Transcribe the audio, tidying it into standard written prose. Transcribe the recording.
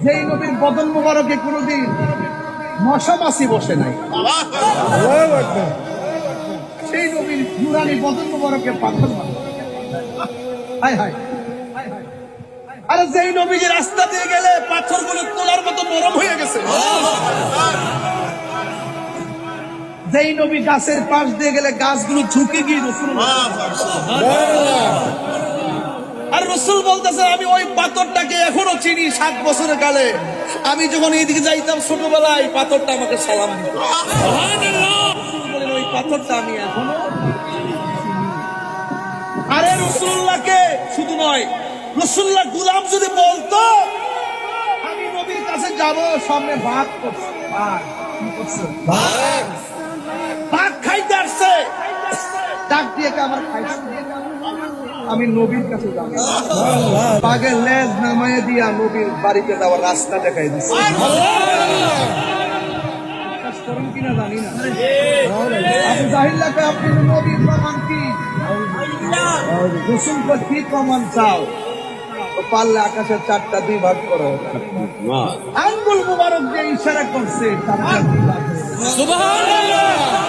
যেই নবীর বদন মোবারকে কোনদিন মশা মাছি বসে নাই, সেই নবীর নুরানি বদন মোবারকে পাথর মারে। হায় হায়, আরে যেই নবীর রাস্তা দিয়ে গেলে পাথরগুলো তোলার মতো নরম হয়ে গেছে, যেই নবী গাছের পাশ দিয়ে গেলে গাছগুলো ঝুঁকে গিয়ে আর রসুল বলতেছে আমি ওই পাথরটাকে এখনো চিনি। 7 বছরের কালে আমি যখন এইদিকে যাইতাম ছোটবেলায়, পাথরটা আমাকে সালাম দিত। ওই পাথরটা আমি এখনো। আরে রসুল্লাহকে শুধু নয়, রসুল্লাহ গুলাম যদি বলতো আমি নবীর কাছে যাব, সামনে ভাত করছে, ভাত খাইতে আসছে, ডাক দিয়ে আমার খাইছে, আমি নবীর কাছে যাব, বাঘের লেজ নামায় দিয়া নবীর বাড়িতে যাওয়ার রাস্তা দেখাই দিচ্ছে। কিনা জানি না, আবু জাহিল্লাকে আপনি নবীর প্রমাণ কি? রসুলকে কি প্রমাণ চাও? পারলে আকাশের 4টা 2 ভাগ করো। আঙ্গুল মুবারক যে ইশারা করছে, 4টা 2 ভাগ। সুবহানাল্লাহ।